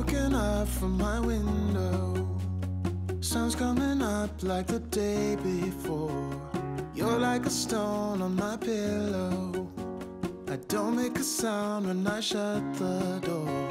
looking up from my window. Sun's coming up like the day before. You're like a stone on my pillow. I don't make a sound when I shut the door.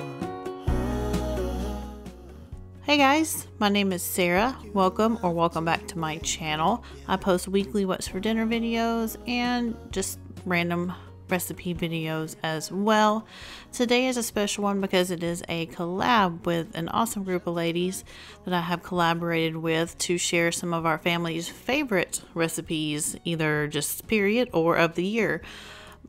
Hey guys, my name is Sarah. Welcome back to my channel. I post weekly what's for dinner videos and just random recipe videos as well. Today is a special one because it is a collab with an awesome group of ladies that I have collaborated with to share some of our family's favorite recipes, either just period or of the year.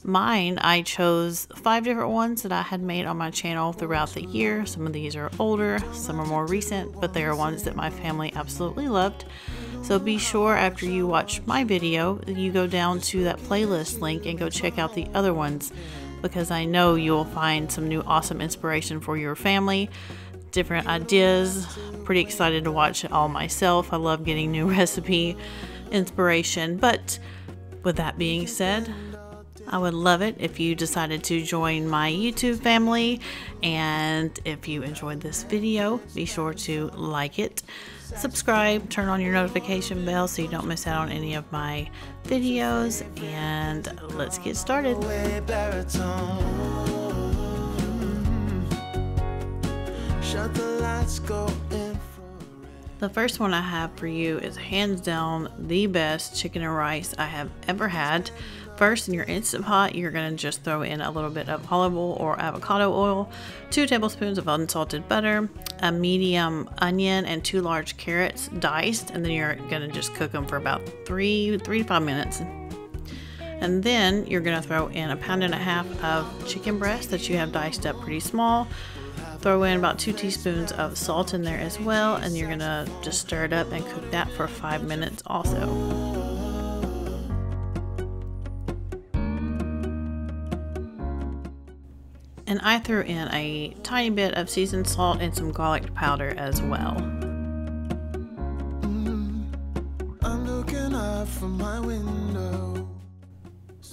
Mine, I chose 5 different ones that I had made on my channel throughout the year. Some of these are older, some are more recent, but they are ones that my family absolutely loved. So be sure after you watch my video, you go down to that playlist link and go check out the other ones, because I know you'll find some new awesome inspiration for your family, different ideas. I'm pretty excited to watch it all myself. I love getting new recipe inspiration. But with that being said, I would love it if you decided to join my YouTube family, and if you enjoyed this video, be sure to like it, subscribe, turn on your notification bell so you don't miss out on any of my videos, and let's get started. The first one I have for you is hands down the best chicken and rice I have ever had. First, in your Instant Pot, you're going to just throw in a little bit of olive oil or avocado oil, 2 tablespoons of unsalted butter, a medium onion, and 2 large carrots diced, and then you're going to just cook them for about 3 to 5 minutes. And then you're going to throw in 1.5 pounds of chicken breast that you have diced up pretty small. Throw in about 2 teaspoons of salt in there as well, and you're going to just stir it up and cook that for 5 minutes also. And I threw in a tiny bit of seasoned salt and some garlic powder as well. I'm looking up from my window.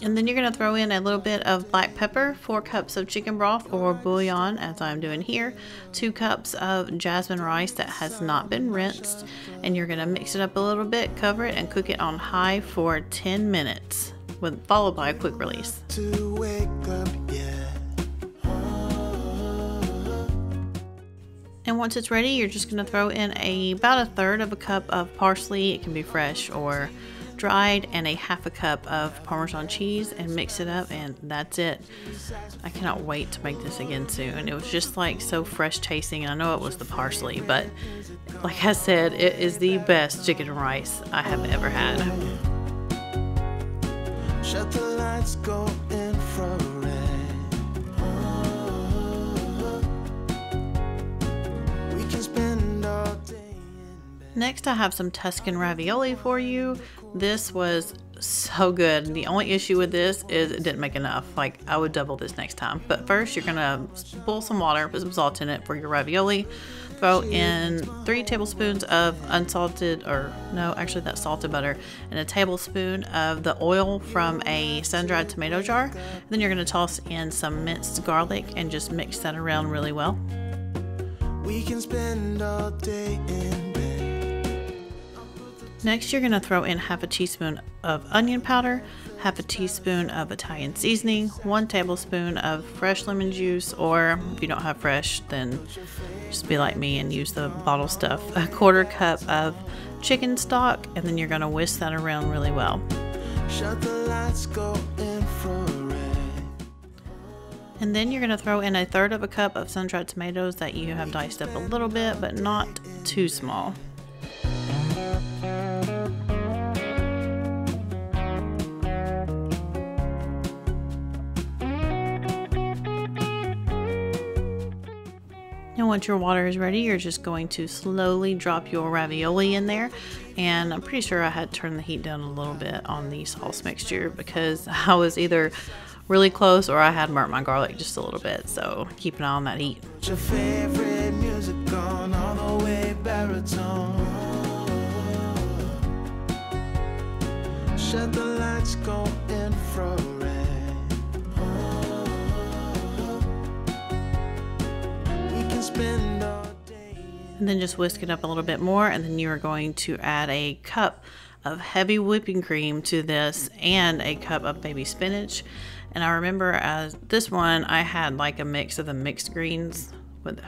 And then you're going to throw in a little bit of black pepper, 4 cups of chicken broth or bouillon as I'm doing here, 2 cups of jasmine rice that has not been rinsed, and you're going to mix it up a little bit, cover it, and cook it on high for 10 minutes, followed by a quick release. To wake up, yeah. And once it's ready, you're just going to throw in about 1/3 cup of parsley. It can be fresh or dried, and 1/2 cup of Parmesan cheese, and mix it up, and that's it. I cannot wait to make this again soon. It was just like so fresh tasting, and I know it was the parsley, but like I said, it is the best chicken and rice I have ever had. Shut the lights, go infrared. Next, I have some Tuscan Ravioli for you. This was so good. The only issue with this is it didn't make enough. Like, I would double this next time. But first, you're gonna boil some water, put some salt in it for your ravioli. Throw in 3 tablespoons of unsalted, or no, actually that's salted butter, and 1 tablespoon of the oil from a sun-dried tomato jar. Then you're gonna toss in some minced garlic and just mix that around really well. We can spend all day in bed. Next, you're going to throw in 1/2 teaspoon of onion powder, 1/2 teaspoon of Italian seasoning, 1 tablespoon of fresh lemon juice, or if you don't have fresh, then just be like me and use the bottle stuff, 1/4 cup of chicken stock, and then you're going to whisk that around really well. Shut the lights, go infrared. And then you're going to throw in 1/3 cup of sun-dried tomatoes that you have diced up a little bit, but not too small. And once your water is ready, you're just going to slowly drop your ravioli in there. And I'm pretty sure I had turned the heat down a little bit on the sauce mixture because I was either really close or I had burnt my garlic just a little bit. So keep an eye on that heat. Your favorite music on all the way baritone. Shut the lights, go infrared. spend And then just whisk it up a little bit more, and then you are going to add a cup of heavy whipping cream to this and a cup of baby spinach. And I remember as this one, I had like a mix of the mixed greens,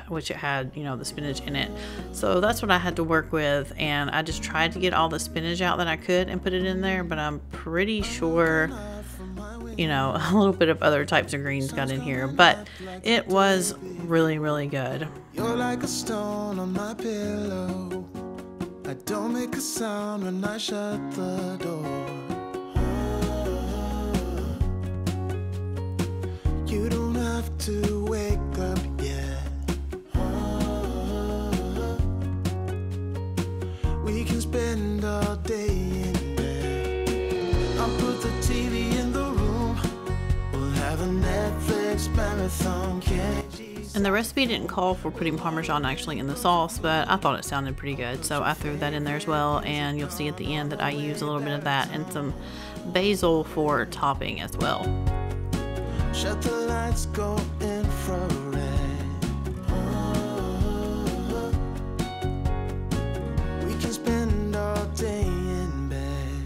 which it had, you know, the spinach in it. So that's what I had to work with, and I just tried to get all the spinach out that I could and put it in there, but I'm pretty sure, you know, a little bit of other types of greens got in here, but it was really, really good. You're like a stone on my pillow. I don't make a sound when I shut the door. You don't have to wake up yet. We can spend all day in bed. I'll put the TV in the room. We'll have a Netflix marathon. And the recipe didn't call for putting Parmesan actually in the sauce, but I thought it sounded pretty good, so I threw that in there as well. And you'll see at the end that I use a little bit of that and some basil for topping as well. Shut the lights, go infrared. We can spend all day in bed.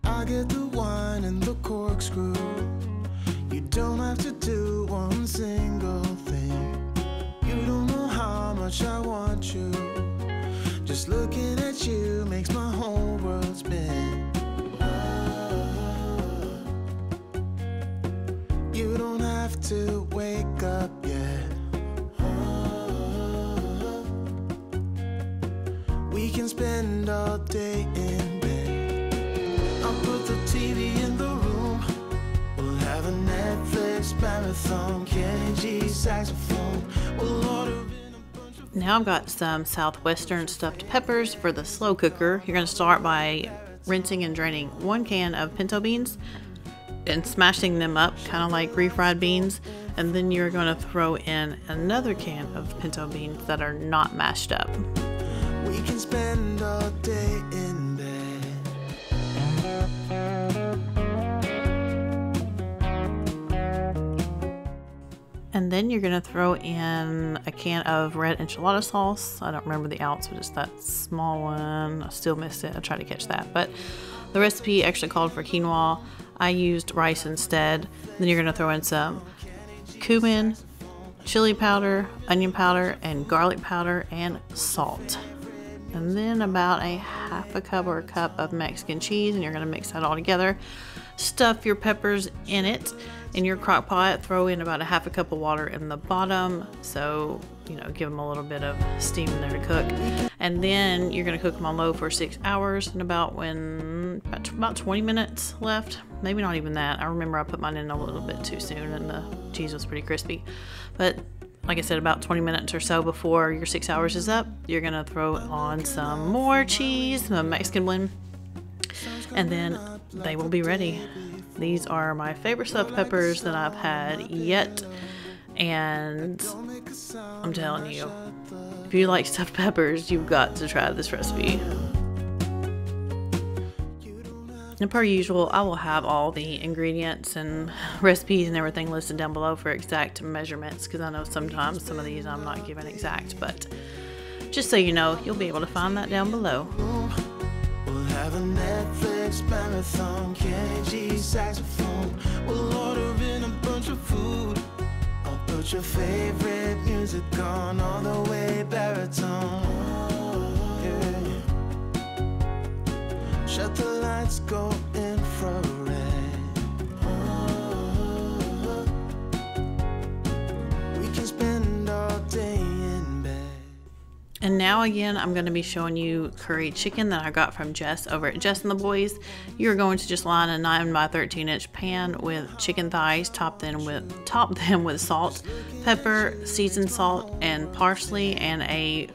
I get the wine and the corkscrew. You don't have to do one single thing. You don't know how much I want you. Just looking at you makes my whole world spin. You don't have to wake up yet. We can spend all day in bed. I'll put the TV in the room. We'll have a Netflix marathon. Kenny G saxophone. We'll order in a bunch of... Now I've got some Southwestern stuffed peppers for the slow cooker. You're going to start by rinsing and draining 1 can of pinto beans and smashing them up kind of like refried beans, and then you're going to throw in another can of pinto beans that are not mashed up. We can spend all day in bed. And then you're going to throw in a can of red enchilada sauce. I don't remember the ounce, but it's that small one. I still missed it. I tried to catch that, but the recipe actually called for quinoa. I used rice instead. Then you're going to throw in some cumin, chili powder, onion powder, and garlic powder, and salt. And then about a half a cup or a cup of Mexican cheese, and you're going to mix that all together. Stuff your peppers in it. In your crock pot, throw in about a half a cup of water in the bottom, so, you know, give them a little bit of steam in there to cook. And then you're going to cook them on low for 6 hours, and about 20 minutes left, maybe not even that. I remember I put mine in a little bit too soon and the cheese was pretty crispy, but like I said, about 20 minutes or so before your 6 hours is up, you're going to throw on some more cheese, the Mexican blend, and then they will be ready. These are my favorite stuffed peppers that I've had yet, and I'm telling you, if you like stuffed peppers, you've got to try this recipe. And per usual, I will have all the ingredients and recipes and everything listed down below for exact measurements, because I know sometimes some of these I'm not giving exact, but just so you know, you'll be able to find that down below. We'll have a Netflix marathon, Kenny G saxophone. We'll order in a bunch of food. I'll put your favorite music on all the way baritone. Yeah. Shut the lights, go infrared. We can spend all day in bed. And now again, I'm going to be showing you curry chicken that I got from Jess over at Jess and the Boys. You're going to just line a 9 by 13 inch pan with chicken thighs, top them with salt, pepper, seasoned salt, and parsley, and a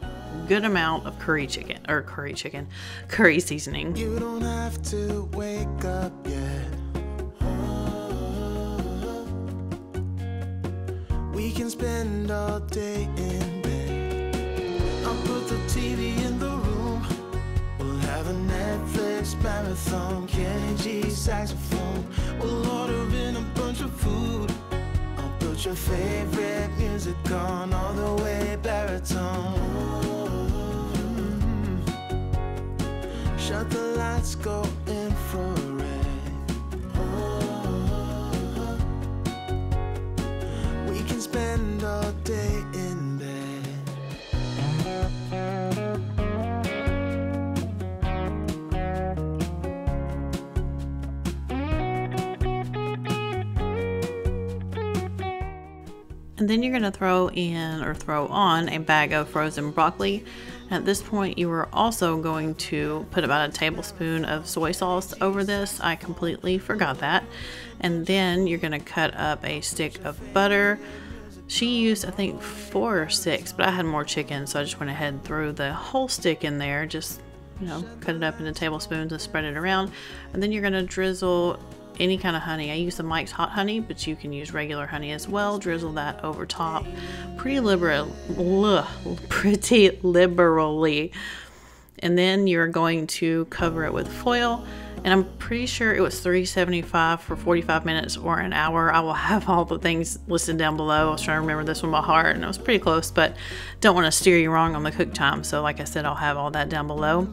good amount of curry seasoning. You don't have to wake up yet. We can spend all day in bed. I'll put the TV in the room. We'll have a Netflix marathon, Kenny G saxophone. We'll order in a bunch of food. I'll put your favorite music on all the way baritone. Shut the lights, go infrared. We can spend all day in bed. And then you're going to throw in or throw on a bag of frozen broccoli. At this point, you are also going to put about a tablespoon of soy sauce over this. I completely forgot that. And then you're going to cut up a stick of butter. She used, I think, 4 or 6, but I had more chicken, so I just went ahead and threw the whole stick in there. Just, you know, cut it up into tablespoons and spread it around. And then you're going to drizzle any kind of honey. I use the Mike's hot honey, but you can use regular honey as well. Drizzle that over top pretty liberally. And then you're going to cover it with foil. And I'm pretty sure it was $3.75 for 45 minutes or an hour. I will have all the things listed down below. I was trying to remember this one by heart, and it was pretty close, but don't want to steer you wrong on the cook time. So like I said, I'll have all that down below.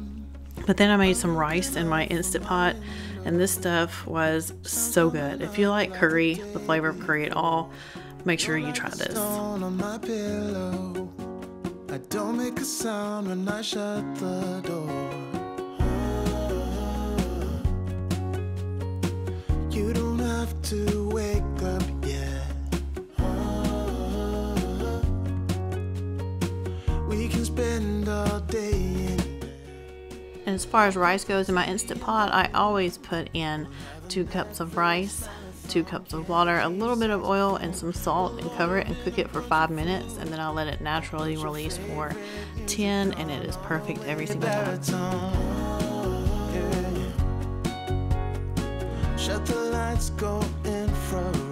But then I made some rice in my Instant Pot, and this stuff was so good. If you like curry, the flavor of curry at all, make sure you try this. I don't make a sound when I shut the door. You don't have to wake up yet. We can spend all day in bed. And as far as rice goes in my Instant Pot, I always put in 2 cups of rice, 2 cups of water, a little bit of oil, and some salt, and cover it and cook it for 5 minutes, and then I'll let it naturally release for 10, and it is perfect every single time. Shut the lights, go infrared.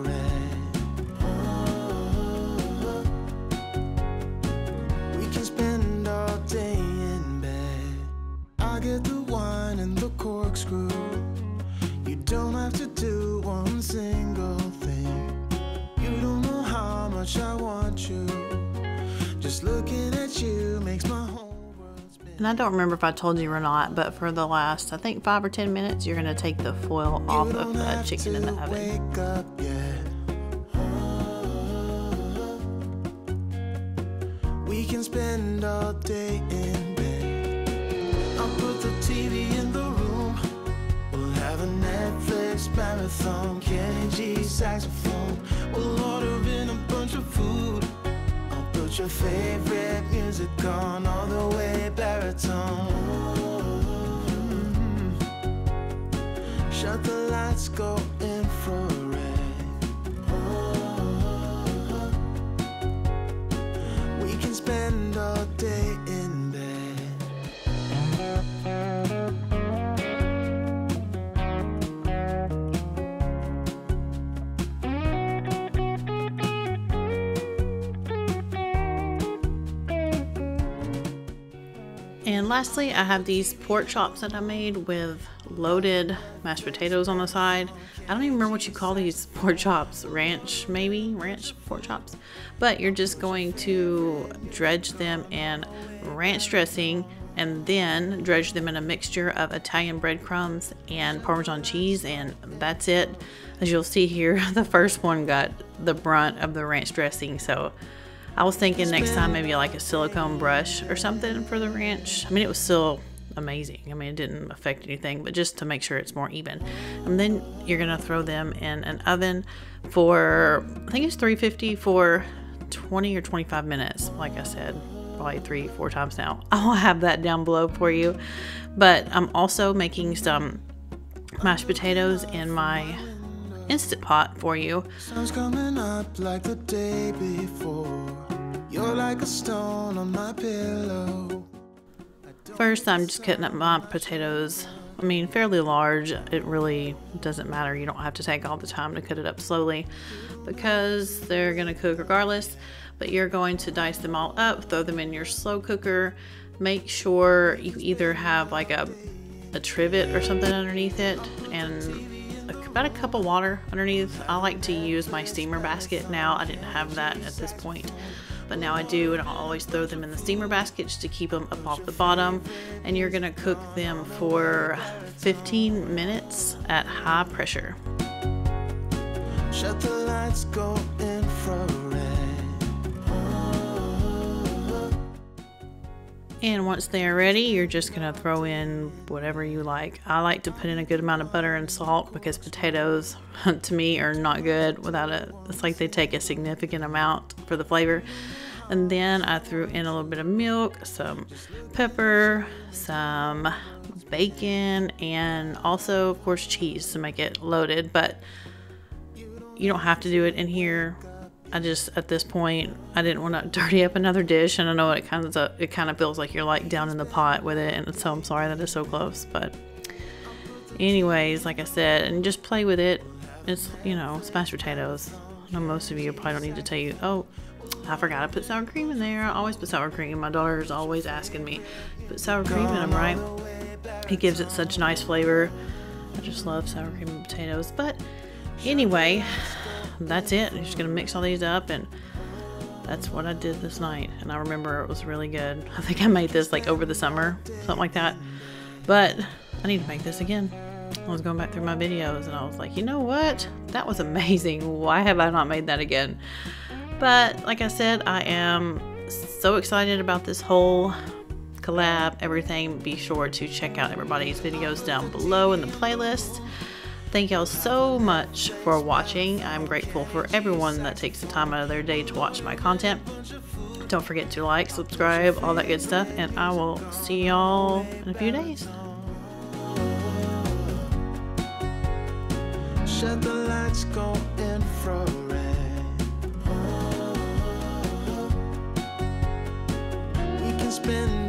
We can spend all day in bed. I get the wine and the corkscrew. You don't have to do one single thing. You don't know how much I want you. Just looking at you makes my whole world spin. And I don't remember if I told you or not, but for the last, I think 5 or 10 minutes, you're going to take the foil off of the chicken in the oven. Wake up yet. We can spend all day in bed. I'll put the TV in the room. We'll have a Netflix marathon. Kenny G saxophone. We'll order in a bunch of food. I'll put your favorite music on all the way baritone. Shut the lights, go infrared. We can spend all day in bed. And lastly, I have these pork chops that I made with loaded mashed potatoes on the side. I don't even remember what you call these pork chops. Ranch, maybe? Ranch pork chops. But you're just going to dredge them in ranch dressing and then dredge them in a mixture of Italian breadcrumbs and Parmesan cheese, and that's it. As you'll see here, the first one got the brunt of the ranch dressing, so I was thinking next time maybe like a silicone brush or something for the ranch. I mean, it was still amazing. I mean, it didn't affect anything, but just to make sure it's more even. And then you're gonna throw them in an oven for, I think it's 350 for 20 or 25 minutes. Like I said, probably 3-4 times now. I'll have that down below for you. But I'm also making some mashed potatoes in my Instant Pot for you. Sun's coming up like the day before. You're like a stone on my pillow. First, I'm just cutting up my potatoes. I mean, fairly large. It really doesn't matter. You don't have to take all the time to cut it up slowly because they're gonna cook regardless. But you're going to dice them all up, throw them in your slow cooker. Make sure you either have like a trivet or something underneath it, and about a cup of water underneath. I like to use my steamer basket now. I didn't have that at this point. but now I do, and I'll always throw them in the steamer basket just to keep them up off the bottom. And you're gonna cook them for 15 minutes at high pressure. Shut the lights, go infrared. And once they are ready, you're just gonna throw in whatever you like. I like to put in a good amount of butter and salt because potatoes, to me, are not good without it. It's like they take a significant amount for the flavor. And then I threw in a little bit of milk, some pepper, some bacon, and also, of course, cheese to make it loaded. But you don't have to do it in here. I just, at this point, I didn't want to dirty up another dish, and I know it kind of feels like you're like down in the pot with it, and so I'm sorry that it's so close. But anyways, like I said, and just play with it. It's, you know, it's mashed potatoes. I know most of you probably don't need to tell you, oh, I forgot to put sour cream in there. I always put sour cream. My daughter's always asking me, put sour cream in them, right? It gives it such nice flavor. I just love sour cream and potatoes. But anyway, that's it. I'm just gonna mix all these up, and that's what I did this night. And I remember it was really good. I think I made this like over the summer, something like that. But I need to make this again. I was going back through my videos and I was like, you know what? That was amazing. Why have I not made that again? But like I said, I am so excited about this whole collab, everything. Be sure to check out everybody's videos down below in the playlist. Thank y'all so much for watching. I'm grateful for everyone that takes the time out of their day to watch my content. Don't forget to like, subscribe, all that good stuff, and I will see y'all in a few days. Shut the lights, go infrared. We can spend